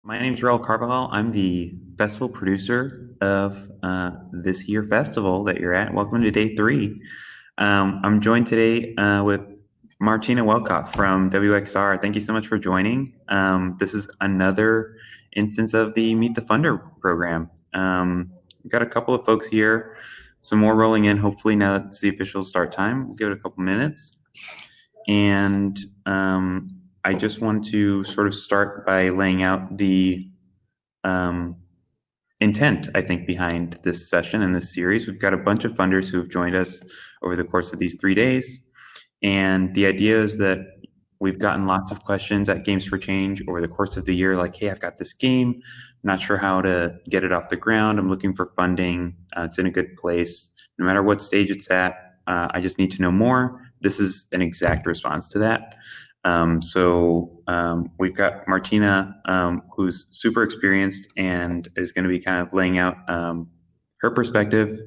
My name's Raul Carbajal. I'm the festival producer of this year festival that you're at. Welcome to day 3. I'm joined today with Martina Welkhoff from WXR. Thank you so much for joining. This is another instance of the Meet the Funder program. We've got a couple of folks here, some more rolling in. Hopefully now that it's the official start time, we'll give it a couple minutes. And I just want to sort of start by laying out the intent, I think, behind this session and this series. We've got a bunch of funders who have joined us over the course of these 3 days. And the idea is that we've gotten lots of questions at Games for Change over the course of the year, like, hey, I've got this game, I'm not sure how to get it off the ground. I'm looking for funding. It's in a good place. No matter what stage it's at, I just need to know more. This is an exact response to that. We've got Martina, who's super experienced and is going to be kind of laying out her perspective,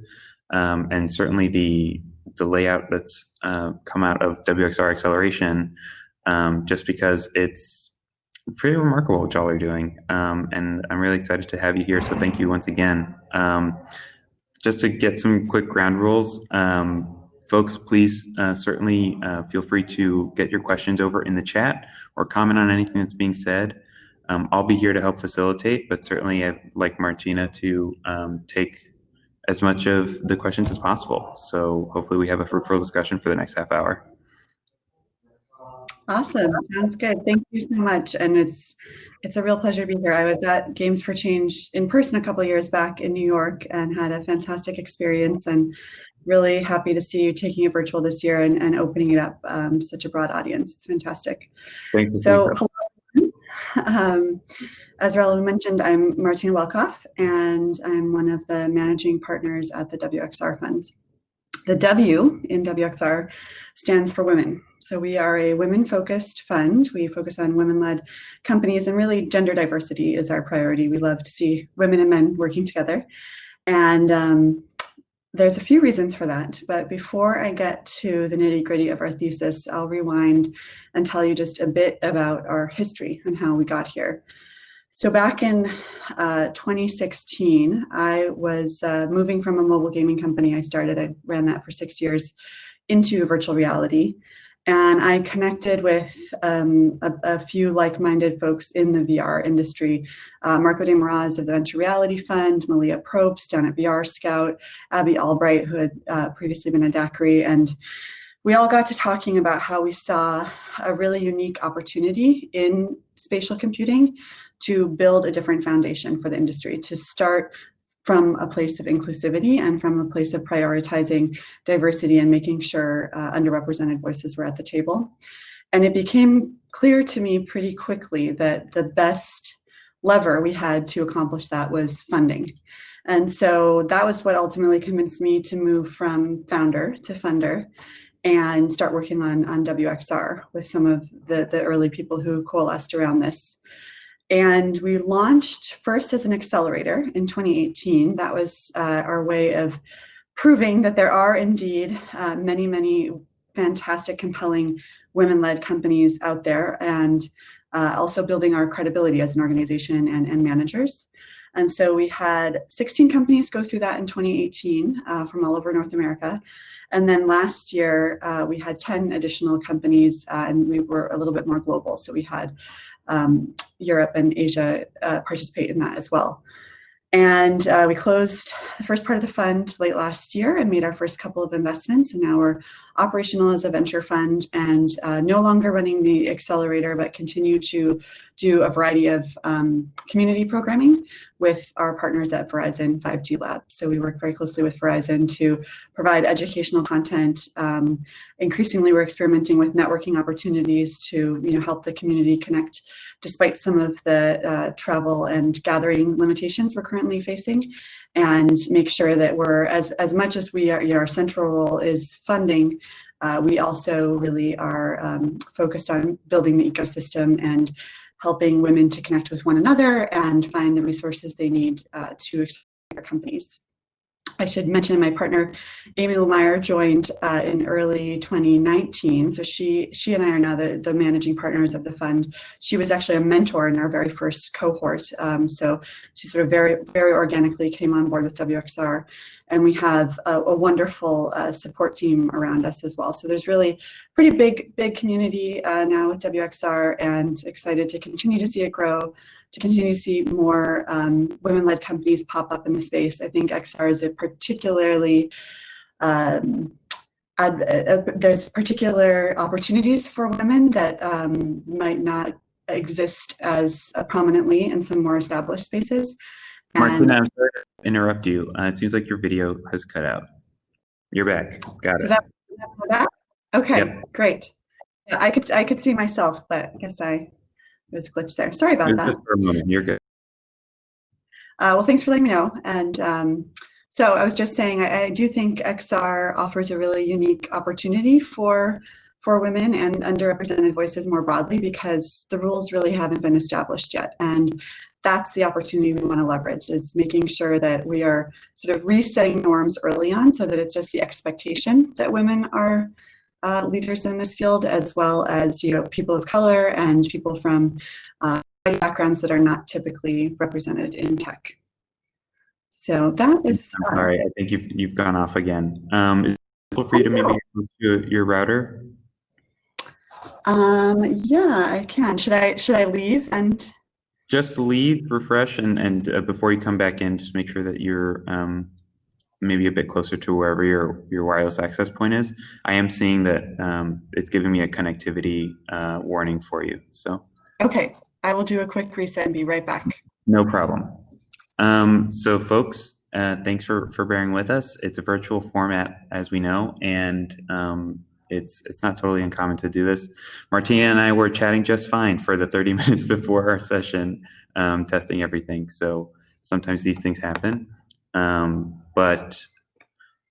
and certainly the layout that's come out of WXR Acceleration, just because it's pretty remarkable what y'all are doing. And I'm really excited to have you here. So thank you once again. Just to get some quick ground rules, folks, please certainly feel free to get your questions over in the chat or comment on anything that's being said. I'll be here to help facilitate, but certainly I'd like Martina to take as much of the questions as possible. So hopefully we have a fruitful discussion for the next half hour. Awesome. Sounds good. Thank you so much. And it's a real pleasure to be here. I was at Games for Change in person a couple of years back in New York and had a fantastic experience, and really happy to see you taking it virtual this year and opening it up such a broad audience. It's fantastic. Thank you. So hello. As Raul mentioned, I'm Martina Welkhoff, and I'm one of the managing partners at the WXR Fund. The W in WXR stands for women. So we are a women-focused fund. We focus on women-led companies, and really gender diversity is our priority. We love to see women and men working together. And there's a few reasons for that. But before I get to the nitty-gritty of our thesis, I'll rewind and tell you just a bit about our history and how we got here. So back in 2016, I was moving from a mobile gaming company I ran that for 6 years, into virtual reality. And I connected with a few like-minded folks in the VR industry. Marco de Moraz of the Venture Reality Fund, Malia Probst down at VR Scout, Abby Albright, who had previously been a DACRI. And we all got to talking about how we saw a really unique opportunity in spatial computing to build a different foundation for the industry, to start from a place of inclusivity and from a place of prioritizing diversity and making sure underrepresented voices were at the table. And it became clear to me pretty quickly that the best lever we had to accomplish that was funding. And so that was what ultimately convinced me to move from founder to funder and start working on WXR with some of the early people who coalesced around this. And we launched first as an accelerator in 2018. That was our way of proving that there are indeed many, many fantastic, compelling women-led companies out there, and also building our credibility as an organization and managers. And so we had 16 companies go through that in 2018 from all over North America. And then last year, we had 10 additional companies, and we were a little bit more global. So we had Europe and Asia participate in that as well. And we closed the first part of the fund late last year and made our first couple of investments. And now we're operational as a venture fund and no longer running the accelerator, but continue to do a variety of community programming with our partners at Verizon 5G Lab. So we work very closely with Verizon to provide educational content. Increasingly, we're experimenting with networking opportunities to help the community connect despite some of the travel and gathering limitations we're currently facing, and make sure that we're, as much as we are, our central role is funding, we also really are focused on building the ecosystem and helping women to connect with one another and find the resources they need to expand their companies. I should mention my partner, Amy Meyer, joined in early 2019. So she and I are now the managing partners of the fund. She was actually a mentor in our very first cohort. So she sort of very, very organically came on board with WXR. And we have a wonderful support team around us as well. So there's really pretty big community now with WXR, and excited to continue to see it grow, to continue to see more women-led companies pop up in the space. I think XR is a particularly, there's particular opportunities for women that might not exist as prominently in some more established spaces. Martina, I'm sorry to interrupt you. It seems like your video has cut out. You're back. Got it. Okay, yep. Great. Yeah, I could see myself, but I guess there was a glitch there. Sorry about that. Just for a moment. You're good. Well, thanks for letting me know. And so I was just saying, I do think XR offers a really unique opportunity for women and underrepresented voices more broadly, because the rules really haven't been established yet. And that's the opportunity we want to leverage, is making sure that we are sort of resetting norms early on, so that it's just the expectation that women are leaders in this field, as well as, you know, people of color and people from backgrounds that are not typically represented in tech. So that is. I'm sorry, I think you've gone off again. Is it possible for you to maybe go to your router? Yeah, I can. Should I leave and just leave, refresh, and before you come back in, just make sure that you're maybe a bit closer to wherever your wireless access point is. I am seeing that it's giving me a connectivity warning for you. So okay, I will do a quick reset and be right back. No problem. So folks, thanks for bearing with us. It's a virtual format, as we know, and it's not totally uncommon to do this. Martina and I were chatting just fine for the 30 minutes before our session, testing everything. So sometimes these things happen, but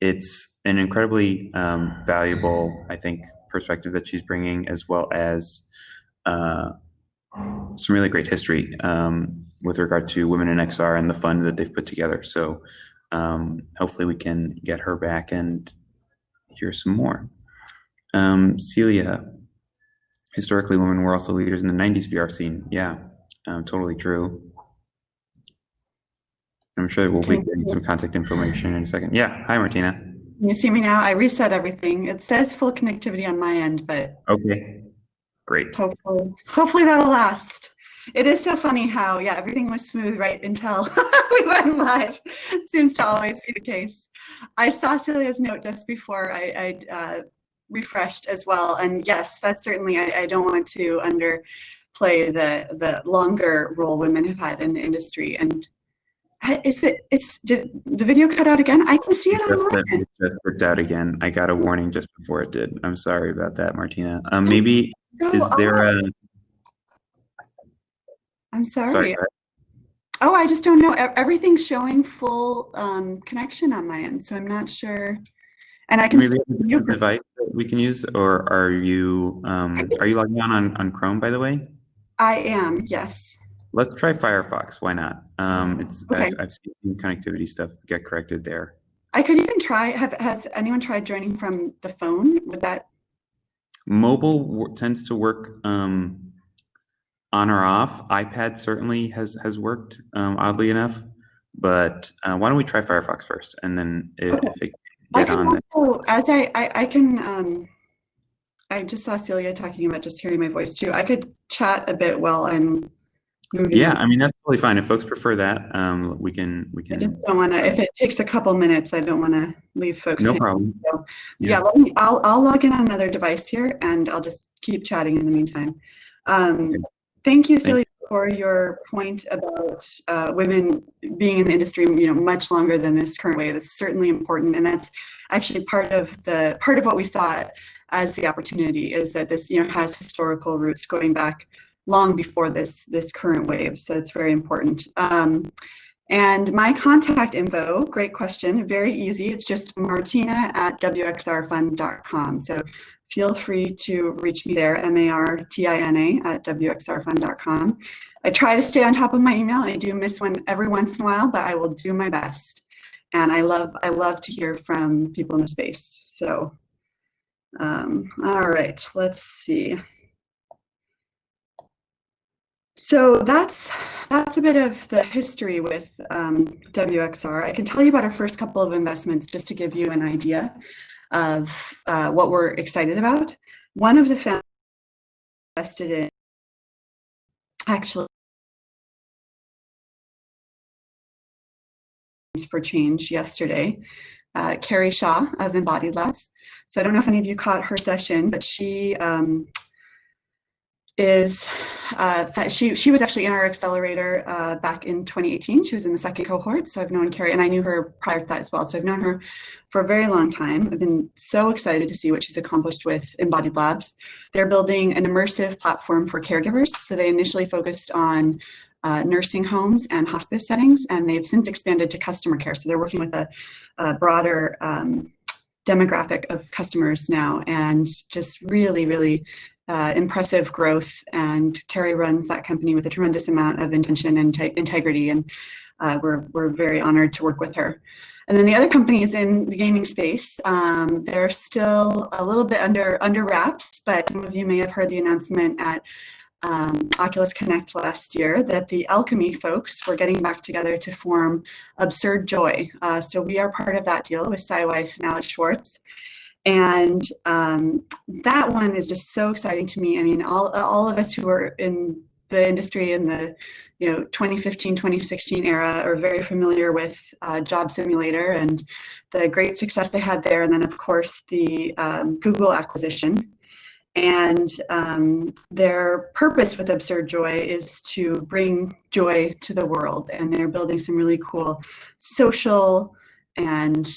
it's an incredibly valuable, I think, perspective that she's bringing, as well as some really great history with regard to women in XR and the fund that they've put together. So hopefully we can get her back and hear some more. Celia, historically, women were also leaders in the 90s VR scene. Yeah, totally true. I'm sure we'll be getting some contact information in a second. Yeah, hi, Martina. Can you see me now? I reset everything. It says full connectivity on my end, but okay, great. Hopefully that'll last. It is so funny how, yeah, everything was smooth right until we went live. It seems to always be the case. I saw Celia's note just before I refreshed as well, and yes, that's certainly, I don't want to underplay the longer role women have had in the industry. And did the video cut out again? I can see it online. It just worked out again. I got a warning just before it did. I'm sorry about that, Martina. Maybe is there a? I'm sorry. Oh, I just don't know. Everything's showing full connection on my end, so I'm not sure. And I can maybe see a device that we can use, or are you logging on Chrome, by the way? I am, yes. Let's try Firefox. Why not? Okay. I've seen connectivity stuff get corrected there. I could even try. Has anyone tried joining from the phone? Would that? Mobile tends to work on or off. iPad certainly has worked oddly enough, but why don't we try Firefox first, and then if it get on. Also, as I can. I just saw Celia talking about just hearing my voice too. I could chat a bit while I'm. Yeah, I mean, that's totally fine. If folks prefer that, we can. I just don't want to, if it takes a couple minutes, I don't want to leave folks. No problem. So, yeah, I'll log in on another device here, and I'll just keep chatting in the meantime. Thank you, Celia, for your point about women being in the industry, much longer than this current way. That's certainly important, and that's actually part of what we saw as the opportunity, is that this has historical roots going back long before this current wave. So it's very important. And my contact info, great question, very easy. It's just martina@wxrfund.com. So feel free to reach me there, martina@wxrfund.com. I try to stay on top of my email. I do miss one every once in a while, but I will do my best. And I love to hear from people in the space. So, all right, let's see. So that's a bit of the history with WXR. I can tell you about our first couple of investments just to give you an idea of what we're excited about. One of the founders invested in, actually, for change yesterday, Carrie Shaw of Embodied Labs. So I don't know if any of you caught her session, but she she was actually in our accelerator back in 2018. She was in the second cohort, so I've known Carrie, and I knew her prior to that as well. So I've known her for a very long time. I've been so excited to see what she's accomplished with Embodied Labs. They're building an immersive platform for caregivers. So they initially focused on nursing homes and hospice settings, and they've since expanded to customer care. So they're working with a broader demographic of customers now, and just really impressive growth. And Carrie runs that company with a tremendous amount of intention and integrity, and we're very honored to work with her. And then the other company is in the gaming space. They're still a little bit under wraps, but some of you may have heard the announcement at Oculus Connect last year that the Alchemy folks were getting back together to form Absurd Joy. So we are part of that deal with Cy Weiss and Alex Schwartz. And that one is just so exciting to me. I mean, all of us who are in the industry in the 2015, 2016 era are very familiar with Job Simulator and the great success they had there. And then, of course, the Google acquisition. And their purpose with Absurd Joy is to bring joy to the world. And they're building some really cool social and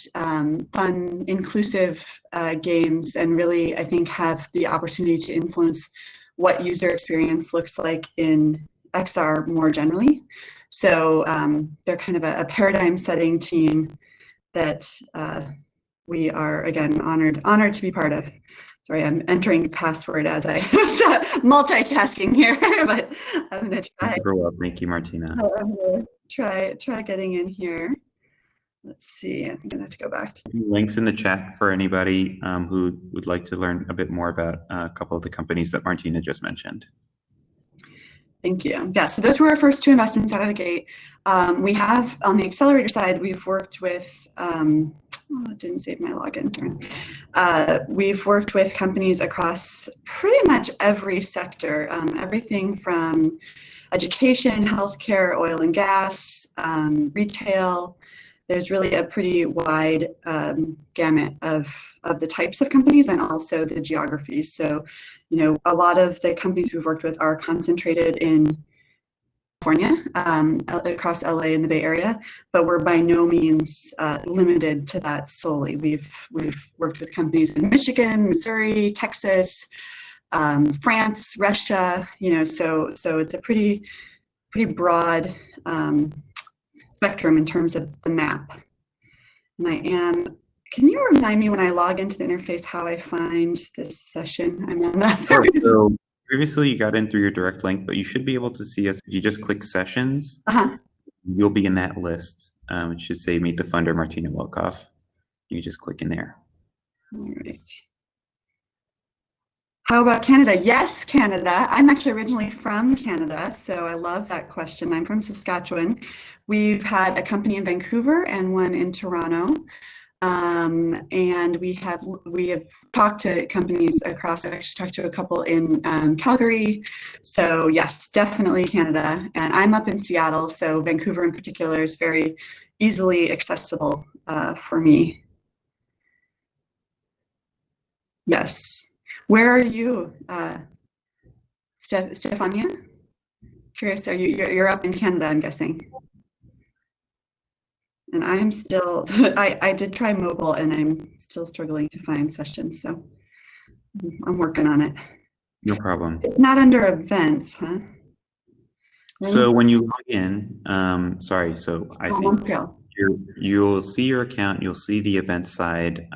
fun, inclusive games, and really, I think, have the opportunity to influence what user experience looks like in XR more generally. So they're kind of a paradigm-setting team that we are, again, honored to be part of. Sorry, I'm entering password as I multitasking here, but I'm going to try. Thank you, Martina. I'm going to try getting in here. Let's see, I'm going to have to go back. Links in the chat for anybody who would like to learn a bit more about a couple of the companies that Martina just mentioned. Thank you. Yeah, so those were our first two investments out of the gate. We have, on the accelerator side, we've worked with, it didn't save my login. We've worked with companies across pretty much every sector, everything from education, healthcare, oil and gas, retail. There's really a pretty wide gamut of the types of companies and also the geographies. So, a lot of the companies we've worked with are concentrated in California, across LA and the Bay Area, but we're by no means limited to that solely. We've worked with companies in Michigan, Missouri, Texas, France, Russia. So it's a pretty broad spectrum in terms of the map. And can you remind me when I log into the interface how I find this session? I'm on that. Sure. So previously you got in through your direct link, but you should be able to see us if you just click sessions. You'll be in that list. It should say Meet the Funder, Martina Welkhoff. You just click in there. All right. How about Canada? Yes, Canada. I'm actually originally from Canada, so I love that question. I'm from Saskatchewan. We've had a company in Vancouver and one in Toronto. And we have talked to companies across. I've actually talked to a couple in Calgary. So yes, definitely Canada. And I'm up in Seattle, so Vancouver in particular is very easily accessible for me. Yes. Where are you, Stefania? Curious, you're up in Canada, I'm guessing. And I'm still, I did try mobile and I'm still struggling to find sessions, so I'm working on it. No problem. It's not under events, huh? So when you log in, sorry, so I see, you'll see your account, you'll see the event side.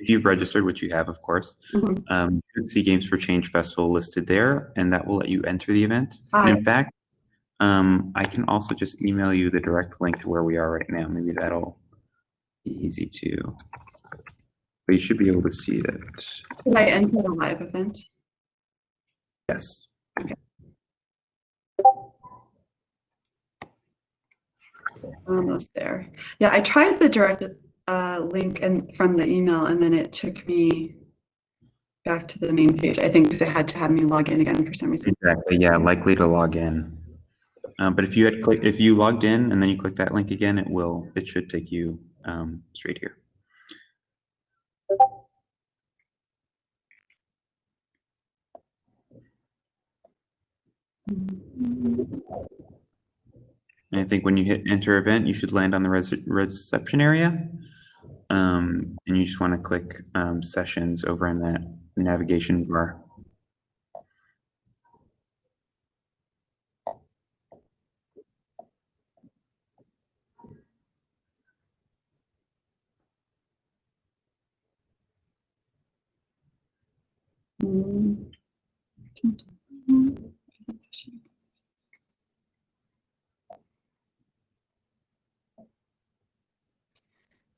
If you've registered, which you have, of course, you can see Games for Change Festival listed there, and that will let you enter the event. In fact, I can also just email you the direct link to where we are right now. Maybe that'll easy to, but you should be able to see it. Did I enter the live event? Yes. Okay. Almost there. Yeah, I tried the direct link and from the email, and then it took me back to the main page. I think because it had to have me log in again for some reason. Exactly. Yeah, likely to log in. But if you logged in and then you click that link again, it should take you straight here. And I think when you hit enter event, you should land on the reception area. And you just want to click sessions over in that navigation bar.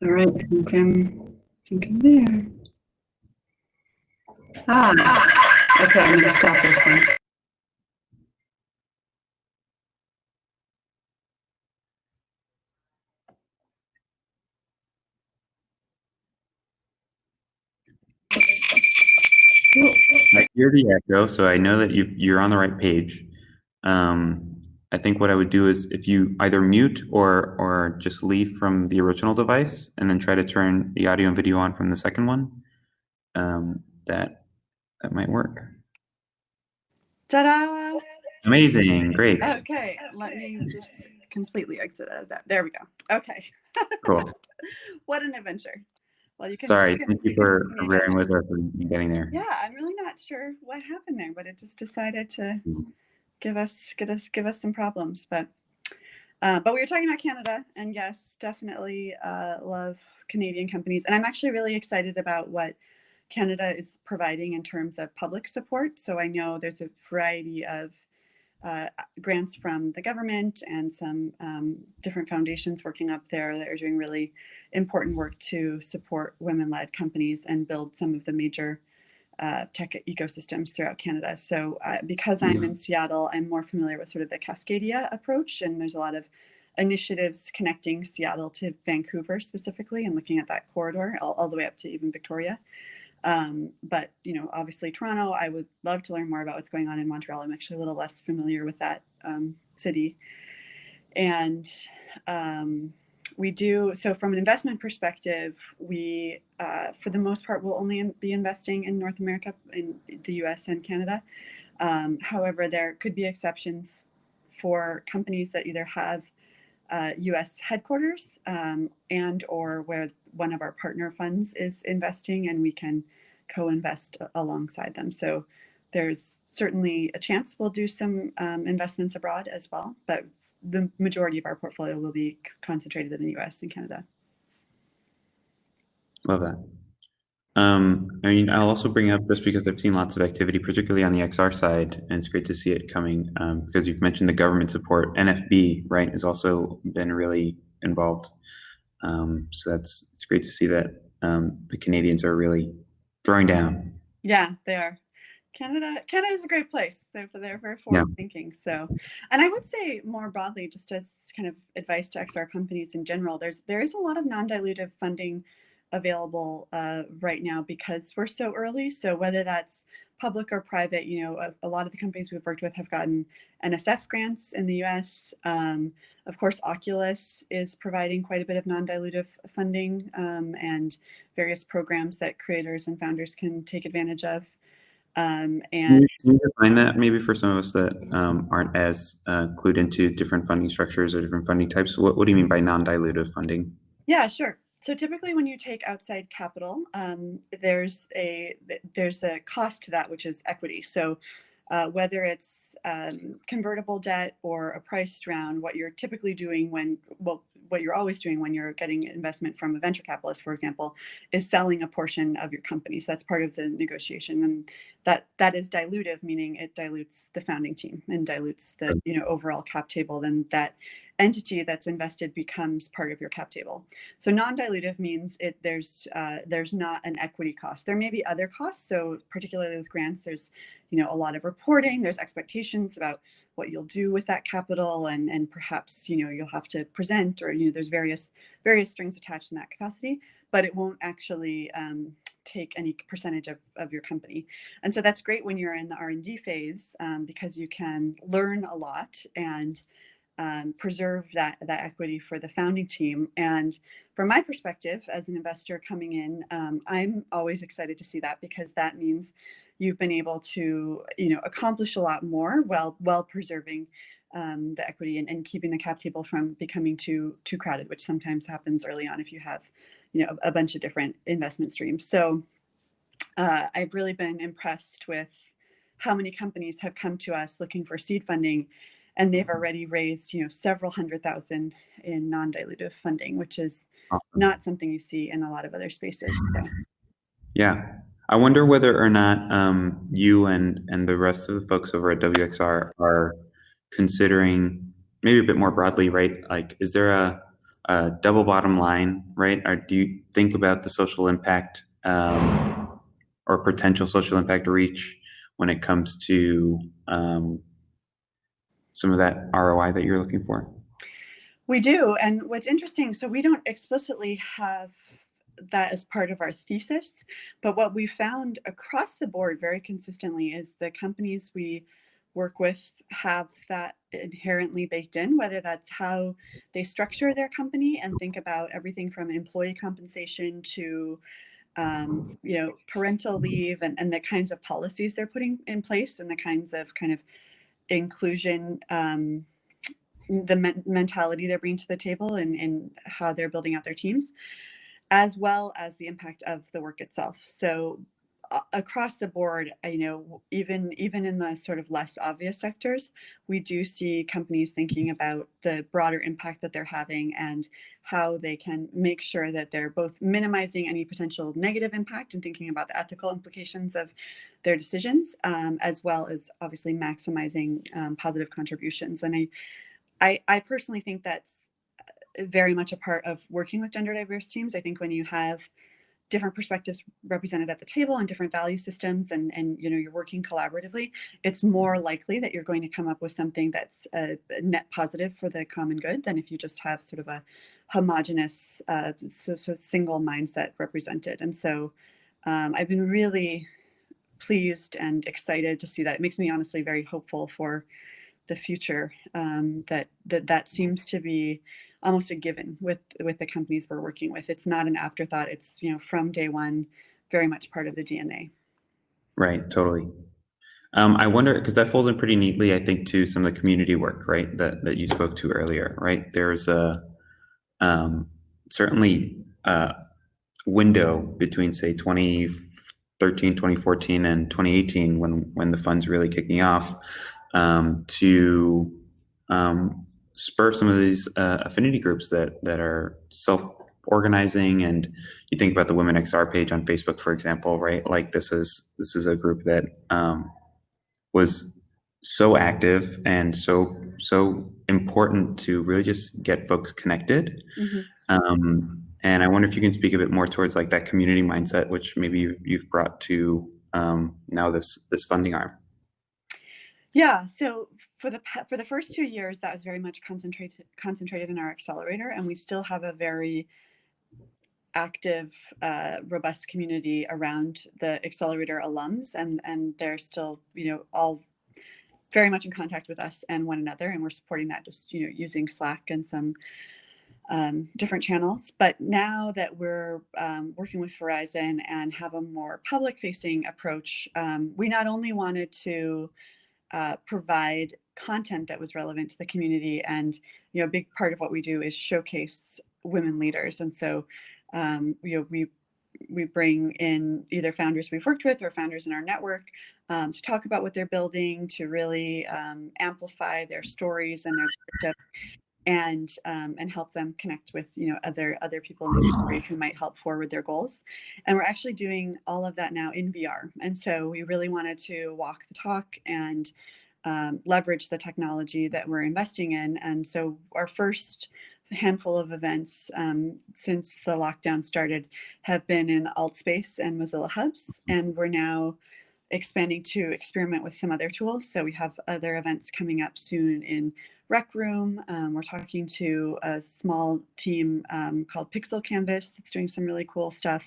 All right, I think I'm there. Okay, I'm gonna stop this one. I hear the echo, so I know that you're on the right page. I think what I would do is if you either mute or just leave from the original device and then try to turn the audio and video on from the second one, that might work. Ta-da! Amazing, great. Okay, let me just completely exit out of that. There we go. Okay. Cool. What an adventure. Well, you can. Sorry, thank you for bearing with us and getting there. Yeah, I'm really not sure what happened there, but it just decided to give us some problems. But we were talking about Canada, and yes, definitely love Canadian companies, and I'm actually really excited about what Canada is providing in terms of public support. So I know there's a variety of grants from the government and some different foundations working up there that are doing really important work to support women-led companies and build some of the major tech ecosystems throughout Canada. So because I'm in Seattle, I'm more familiar with sort of the Cascadia approach, and there's a lot of initiatives connecting Seattle to Vancouver specifically and looking at that corridor all the way up to even Victoria. But, you know, obviously Toronto, I would love to learn more about what's going on in Montreal. I'm actually a little less familiar with that city. And we do, so from an investment perspective, we, for the most part, will only be investing in North America, in the US and Canada. However, there could be exceptions for companies that either have US headquarters and or where one of our partner funds is investing and we can co-invest alongside them. So there's certainly a chance we'll do some investments abroad as well, but the majority of our portfolio will be concentrated in the US and Canada. Love that. I mean, I'll also bring up this because I've seen lots of activity, particularly on the XR side, and it's great to see it coming because you've mentioned the government support. NFB, right, has also been really involved. So it's great to see that the Canadians are really throwing down. Yeah, they are. Canada is a great place. They're very forward thinking. So, and I would say more broadly, just as kind of advice to XR companies in general, there is a lot of non-dilutive funding available right now because we're so early. So whether that's public or private, you know, a lot of the companies we've worked with have gotten NSF grants in the US. Of course, Oculus is providing quite a bit of non-dilutive funding and various programs that creators and founders can take advantage of. And can you define that maybe for some of us that aren't as clued into different funding structures or different funding types? What do you mean by non-dilutive funding? Yeah, sure. So typically when you take outside capital, there's a cost to that, which is equity. So whether it's convertible debt or a priced round, what you're typically doing when, well, what you're always doing when you're getting investment from a venture capitalist, for example, is selling a portion of your company. So that's part of the negotiation, and that is dilutive, meaning it dilutes the founding team and dilutes the overall cap table. Then that entity that's invested becomes part of your cap table. So non-dilutive means there's not an equity cost. There may be other costs. So particularly with grants, there's a lot of reporting. There's expectations about what you'll do with that capital, and perhaps you'll have to present, or there's various strings attached in that capacity, but it won't actually take any percentage of your company. And so that's great when you're in the R&D phase, because you can learn a lot and preserve that equity for the founding team. And from my perspective as an investor coming in, I'm always excited to see that, because that means you've been able to accomplish a lot more while preserving the equity and keeping the cap table from becoming too crowded, which sometimes happens early on if you have a bunch of different investment streams. So I've really been impressed with how many companies have come to us looking for seed funding, and they've already raised several $100,000 in non-dilutive funding, which is not something you see in a lot of other spaces. So. Yeah, I wonder whether or not you and the rest of the folks over at WXR are considering, maybe a bit more broadly, right? Like, is there a double bottom line, right? Or do you think about the social impact or potential social impact reach when it comes to some of that ROI that you're looking for? We do. And what's interesting, so we don't explicitly have that as part of our thesis, but what we found across the board very consistently is the companies we work with have that inherently baked in, whether that's how they structure their company and think about everything from employee compensation to parental leave, and the kinds of policies they're putting in place, and the kinds of kind of inclusion, the mentality they're bringing to the table, and how they're building out their teams, as well as the impact of the work itself. So across the board, even in the sort of less obvious sectors, we do see companies thinking about the broader impact that they're having and how they can make sure that they're both minimizing any potential negative impact and thinking about the ethical implications of their decisions, as well as obviously maximizing positive contributions. And I personally think that's very much a part of working with gender diverse teams. I think when you have different perspectives represented at the table and different value systems, and you're working collaboratively, it's more likely that you're going to come up with something that's a net positive for the common good than if you just have sort of a homogenous single mindset represented. And so I've been really pleased and excited to see that. It makes me honestly very hopeful for the future, that seems to be almost a given with the companies we're working with. It's not an afterthought. It's from day one, very much part of the DNA. Right, totally. I wonder, because that falls in pretty neatly, I think, to some of the community work, right, that you spoke to earlier, right? There's a certainly a window between, say, 2013, 2014, and 2018, when the fund's really kicking off, to spur some of these affinity groups that are self-organizing. And you think about the Women XR page on Facebook, for example, right? Like, this is a group that was so active and so important to really just get folks connected. Mm-hmm. And I wonder if you can speak a bit more towards like that community mindset, which maybe you've brought to now this funding arm. Yeah. So for the first 2 years, that was very much concentrated in our accelerator, and we still have a very active, robust community around the accelerator alums, and they're still all very much in contact with us and one another, and we're supporting that just using Slack and some different channels. But now that we're working with Verizon and have a more public-facing approach, we not only wanted to provide content that was relevant to the community, and a big part of what we do is showcase women leaders. And so we bring in either founders we've worked with or founders in our network to talk about what they're building, to really amplify their stories and their leadership. and help them connect with other people in the industry who might help forward their goals. And we're actually doing all of that now in VR. And so we really wanted to walk the talk and leverage the technology that we're investing in. And so our first handful of events since the lockdown started have been in Altspace and Mozilla Hubs, and we're now expanding to experiment with some other tools. So we have other events coming up soon in Rec Room. We're talking to a small team called Pixel Canvas that's doing some really cool stuff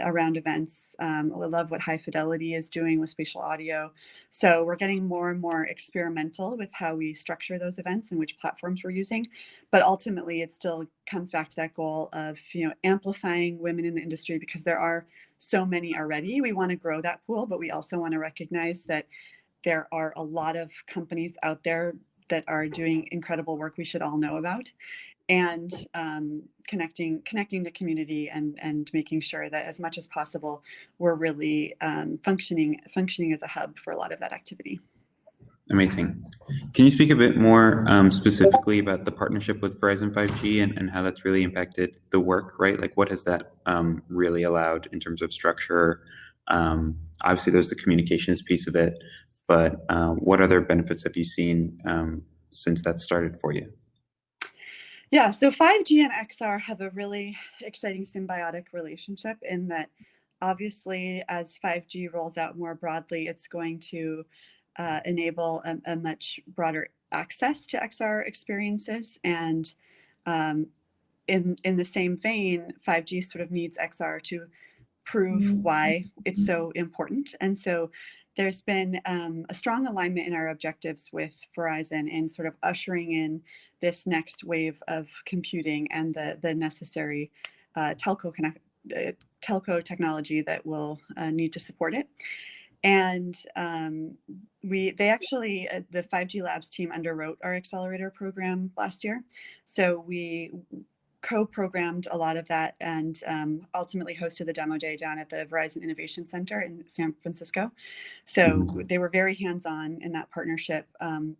around events. I love what High Fidelity is doing with spatial audio. So we're getting more and more experimental with how we structure those events and which platforms we're using. But ultimately, it still comes back to that goal of amplifying women in the industry, because there are so many already. We want to grow that pool, but we also want to recognize that there are a lot of companies out there that are doing incredible work we should all know about, and connecting the community and making sure that as much as possible we're really functioning as a hub for a lot of that activity. Amazing. Can you speak a bit more specifically about the partnership with Verizon 5G and how that's really impacted the work, right? Like, what has that really allowed in terms of structure? Obviously, there's the communications piece of it, but what other benefits have you seen since that started for you? Yeah, so 5G and XR have a really exciting symbiotic relationship in that obviously as 5G rolls out more broadly, it's going to enable a much broader access to XR experiences. And in the same vein, 5G sort of needs XR to prove why it's so important. And so there's been a strong alignment in our objectives with Verizon in sort of ushering in this next wave of computing and the necessary telco technology that will need to support it. And they actually, the 5G Labs team underwrote our accelerator program last year. So we co-programmed a lot of that and ultimately hosted the demo day down at the Verizon Innovation Center in San Francisco. So they were very hands-on in that partnership.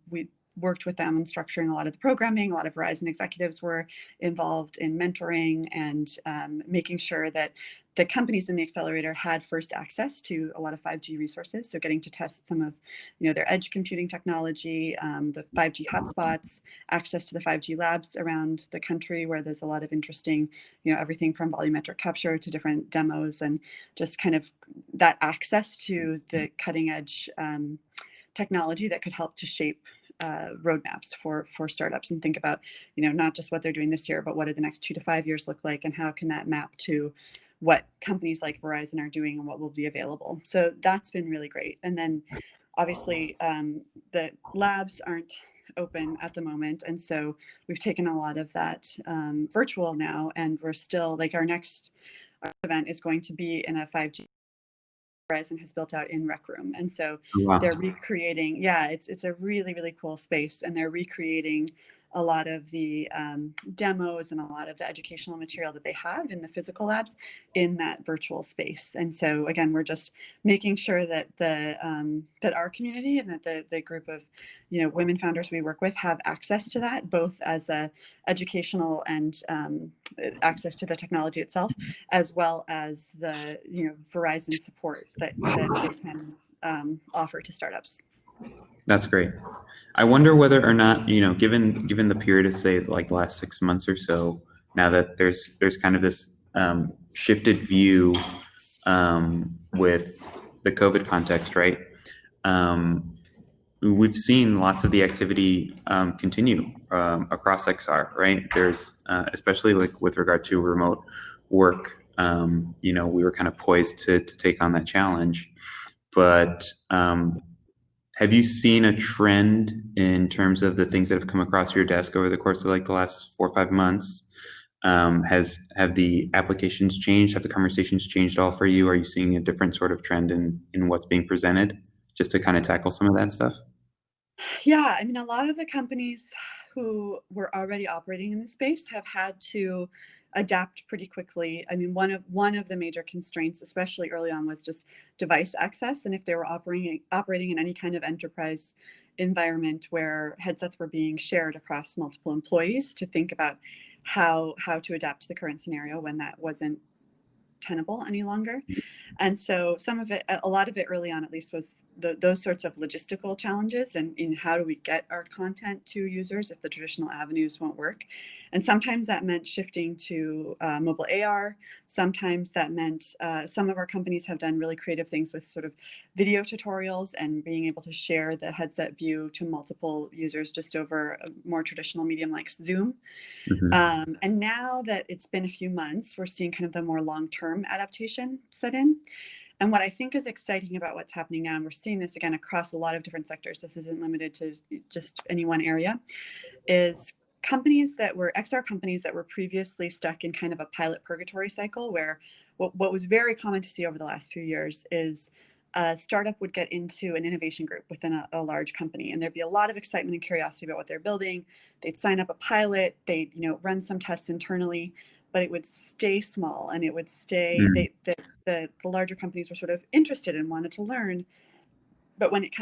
We worked with them in structuring a lot of the programming. A lot of Verizon executives were involved in mentoring and making sure that the companies in the accelerator had first access to a lot of 5G resources. So getting to test some of their edge computing technology, the 5G hotspots, access to the 5G labs around the country where there's a lot of interesting, everything from volumetric capture to different demos, and just kind of that access to the cutting edge technology that could help to shape roadmaps for startups and think about, not just what they're doing this year, but what do the next 2 to 5 years look like, and how can that map to what companies like Verizon are doing and what will be available. So that's been really great. And then obviously the labs aren't open at the moment. And so we've taken a lot of that virtual now, and we're still our next event is going to be in a 5G Verizon has built out in Rec Room. And so they're recreating, it's a really, really cool space, and they're recreating a lot of the demos and a lot of the educational material that they have in the physical labs in that virtual space. And so again, we're just making sure that that our community and that the group of women founders we work with have access to that, both as a educational and access to the technology itself, as well as the Verizon support that they can offer to startups. That's great. I wonder whether or not, given the period of, say, like the last 6 months or so, now that there's kind of this shifted view with the COVID context, right? We've seen lots of the activity continue across XR, right? There's especially with regard to remote work, we were kind of poised to take on that challenge, but have you seen a trend in terms of the things that have come across your desk over the course of the last 4 or 5 months? Have the applications changed? Have the conversations changed at all for you? Are you seeing a different sort of trend in what's being presented, just to kind of tackle some of that stuff? Yeah, I mean, a lot of the companies who were already operating in the space have had to adapt pretty quickly. I mean, one of the major constraints, especially early on, was just device access, and if they were operating in any kind of enterprise environment where headsets were being shared across multiple employees, to think about how to adapt to the current scenario when that wasn't tenable any longer. And so some of it, a lot of it early on at least, was those sorts of logistical challenges, and in how do we get our content to users if the traditional avenues won't work. And sometimes that meant shifting to mobile AR. Sometimes that meant some of our companies have done really creative things with sort of video tutorials and being able to share the headset view to multiple users just over a more traditional medium like Zoom. And now that it's been a few months, we're seeing kind of the more long-term adaptation set in. And what I think is exciting about what's happening now, and we're seeing this again across a lot of different sectors, this isn't limited to just any one area, is companies that were XR companies that were previously stuck in kind of a pilot purgatory cycle, where what was very common to see over the last few years is a startup would get into an innovation group within a large company, and there'd be a lot of excitement and curiosity about what they're building. They'd sign up a pilot, they'd run some tests internally, but it would stay small, and it would stay. The larger companies were sort of interested and wanted to learn, but when it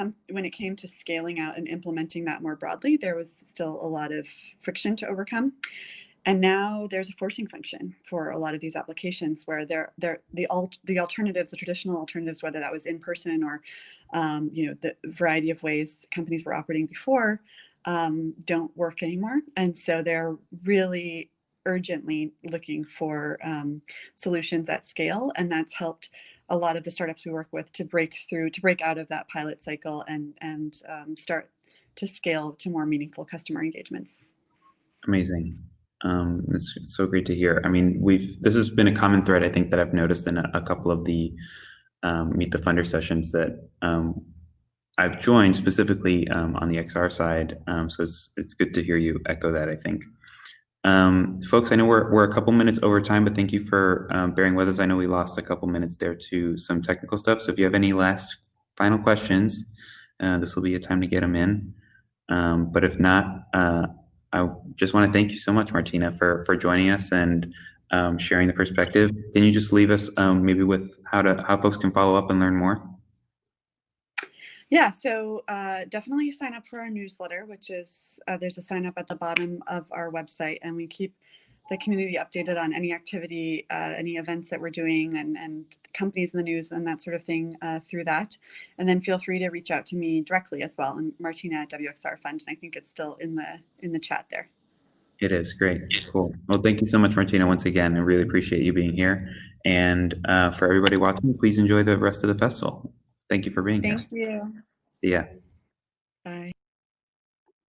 came to scaling out and implementing that more broadly, there was still a lot of friction to overcome. And now there's a forcing function for a lot of these applications, where the alternatives, the traditional alternatives, whether that was in person or the variety of ways companies were operating before, don't work anymore. And so they're really urgently looking for solutions at scale, and that's helped a lot of the startups we work with to break out of that pilot cycle and start to scale to more meaningful customer engagements. Amazing. It's so great to hear. I mean, this has been a common thread, I think, that I've noticed in a couple of the Meet the Funder sessions that I've joined, specifically on the XR side. So it's good to hear you echo that, I think. Folks, I know we're a couple minutes over time, but thank you for bearing with us. I know we lost a couple minutes there to some technical stuff. So if you have any last final questions, this will be a time to get them in. But if not, I just want to thank you so much, Martina, for joining us and sharing the perspective. Can you just leave us maybe with how folks can follow up and learn more? Yeah, so definitely sign up for our newsletter, which is there's a sign up at the bottom of our website, and we keep the community updated on any activity, any events that we're doing, and companies in the news and that sort of thing through that. And then feel free to reach out to me directly as well, and Martina at WXR Fund, and I think it's still in the chat there. It is great. Cool. Well, thank you so much, Martina, once again. I really appreciate you being here. And for everybody watching, please enjoy the rest of the festival. Thank you for being here. Thank you. See ya. Bye.